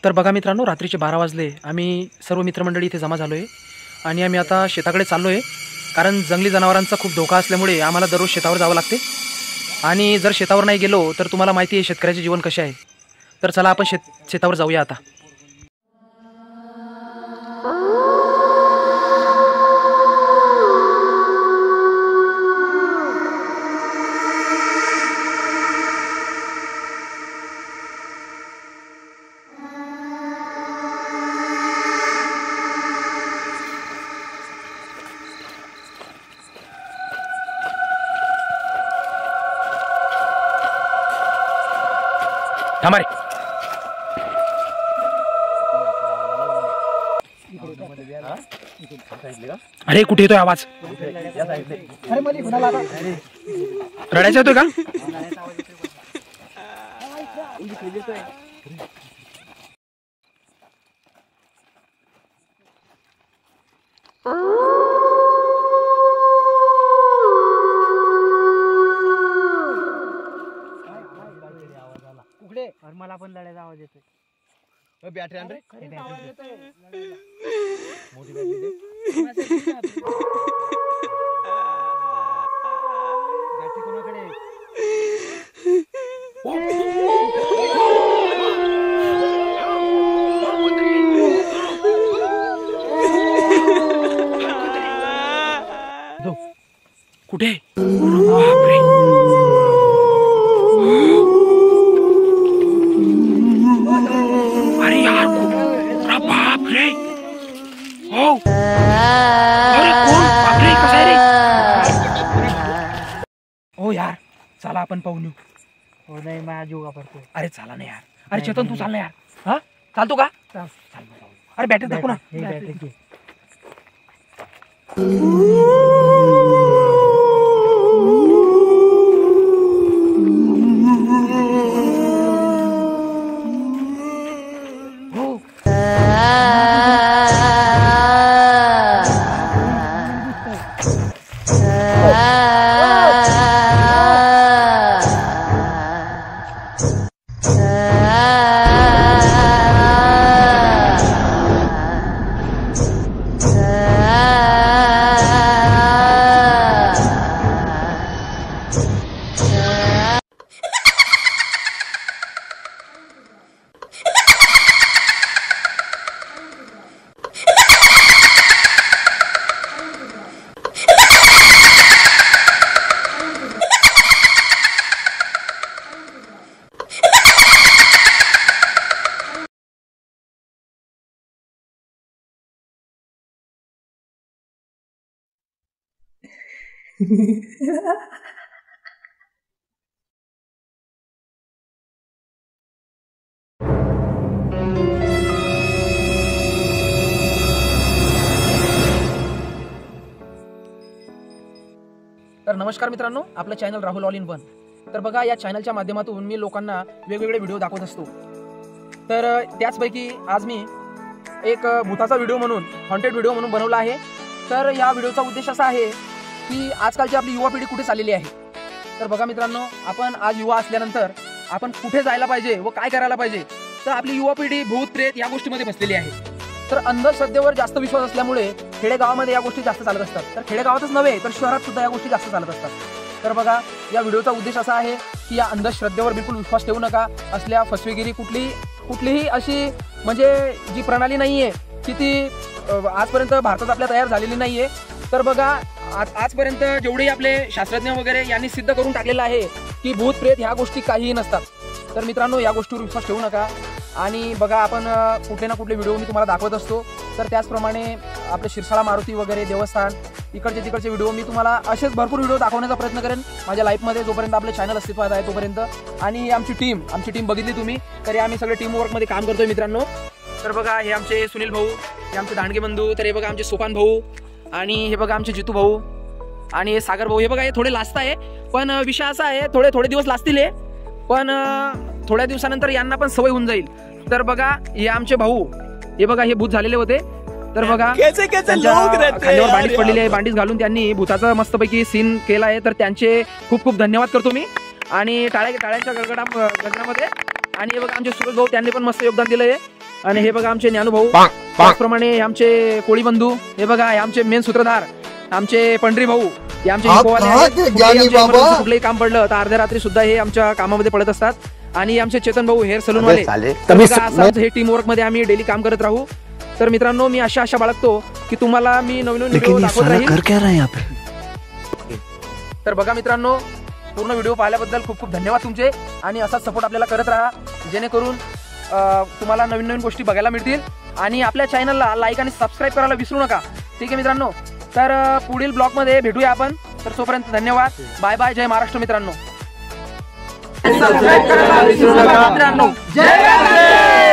तर बघा मित्रांनो, रात्रीचे 12 वाजले. आम्ही सर्व मित्रमंडळी इथे जमा झालो आहे आणि आम्ही आता शेताकडे चाललो आहे. कारण जंगली जनावरांचा खूप धोका असल्यामुळे आम्हाला दररोज शेतावर जावं लागते. आणि जर शेतावर नाही गेलो तर तुम्हाला माहिती आहे शेतकऱ्याचे जीवन कसे आहे. तर चला आपण शेतावर जाऊया आता. थांबा रे. अरे कुठे येतोय आवाज? रडायचा येतोय का? और मला पण लढायचा आवाज येतोय. बॅटरी आण रे. मोठी बॅटरी दे. बॅटरी कोणाकडे? कुठे? बापरे. अरे यार, बाप रे. हो, अरे कोण? बापरे, कसं आहे रे? हो यार, चला आपण पाहून येऊ. हो नाही, माझा जीव घाबरतोय. अरे चला ना यार. अरे चेतन, तू चाल ना यार. हा, चालतो का? चाल. अरे बॅटरी दाखव ना. बॅटरी तर नमस्कार मित्रांनो, आपलं channel Rahul all in one. तर बघा, या चॅनलच्या माध्यमातून मी लोकांना वेगवेगळे व्हिडिओ दाखवत असतो. तर त्याचपैकी आज मी एक भूताचा व्हिडिओ म्हणून, हॉन्टेड व्हिडिओ म्हणून बनवला आहे. तर या व्हिडिओचा उद्देश असा आहे की आजकालची आपली युवा पिढी कुठे चाललेली आहे. तर बघा मित्रांनो, आपण आज युवा असल्यानंतर आपण कुठे जायला पाहिजे व काय करायला पाहिजे. तर आपली युवा पिढी भूत प्रेत या गोष्टीमध्ये बसलेली आहे. तर अंधश्रद्धेवर जास्त विश्वास असल्यामुळे खेडेगावामध्ये या गोष्टी जास्त चालत असतात. तर खेडेगावातच नव्हे तर शहरात सुद्धा या गोष्टी जास्त चालत असतात. तर बघा, या व्हिडिओचा उद्देश असा आहे की या अंधश्रद्धेवर बिलकुल विश्वास ठेवू नका. असल्या फसवेगिरी कुठलीही अशी म्हणजे जी प्रणाली नाहीये की ती आजपर्यंत भारतात आपल्या तयार झालेली नाहीये. तर बघा, आजपर्यंत जेवढे आपले शास्त्रज्ञ वगैरे यांनी सिद्ध करून टाकलेलं आहे की भूत प्रेत ह्या गोष्टी काहीही नसतात. तर मित्रांनो, या गोष्टीवर विश्वास ठेवू नका. आणि बघा, आपण कुठले ना कुठले व्हिडिओ मी तुम्हाला दाखवत असतो. तर त्याचप्रमाणे आपले शिरसाळा मारुती वगैरे देवस्थान, इकडचे तिकडचे व्हिडिओ मी तुम्हाला असेच भरपूर व्हिडिओ दाखवण्याचा प्रयत्न करेन माझ्या लाईफमध्ये, जोपर्यंत आपले चॅनल अस्तित्वात आहे तोपर्यंत. आणि आमची टीम बघितली तुम्ही, तरी आम्ही सगळे टीम वर्कमध्ये काम करतोय मित्रांनो. तर बघा, हे आमचे सुनील भाऊ, हे आमचे दांडगे बंधू, तर हे बघा आमचे सोपान भाऊ, आणि हे बघा आमचे जितू भाऊ, आणि हे सागर भाऊ. हे बघा, हे थोडे लाजत आहे, पण विषय असा आहे, थोडे दिवस लाजतील हे, पण थोड्या दिवसानंतर यांना पण सवय होऊन जाईल. तर बघा, हे आमचे भाऊ, हे बघा, हे भूत झालेले होते. तर बघा, खांद्यावर बांडीज पडलेली आहे. बांडीज घालून त्यांनी भूताचा मस्तपैकी सीन केला आहे. तर त्यांचे खूप खूप धन्यवाद करतो मी. आणि टाळ्यांच्या गजरामध्ये. आणि हे बघा आमचे सुरेश भाऊ, त्यांनी पण मस्त योगदान दिलं आहे. आणि हे बघा आमचे ज्ञानूभाऊ, त्याचप्रमाणे हे आमचे कोळी बंधू, हे बघा हे आमचे मेन सूत्रधार आमचे पंढरी भाऊ, हे आमचे इकोवाले आहेत. कुठलंही काम पडलं तर अर्ध्या रात्री सुद्धा हे आमच्या कामामध्ये पडत असतात. आणि आमचे चेतन भाऊ हेअर सलून वाले. हे टीम वर्क मध्ये आम्ही डेली काम करत राहू. तर मित्रांनो, मी आशा बाळगतो की तुम्हाला मी नवीन व्हिडिओ दाखवत राहील. तर बघा मित्रांनो, पूर्ण व्हिडिओ पाहिल्याबद्दल खूप खूप धन्यवाद तुमचे. आणि असाच सपोर्ट आपल्याला करत राहा, जेणेकरून तुम्हाला नवीन नवीन गोष्टी बघायला मिळतील. आणि आपल्या चॅनलला लाईक आणि सबस्क्राईब करायला विसरू नका. ठीक आहे मित्रांनो, तर पुढील ब्लॉग मध्ये भेटूया आपण. तर तोपर्यंत धन्यवाद. Bye bye. जय महाराष्ट्र मित्रांनो. सबस्क्राईब करायला विसरू नका मित्रांनो. जय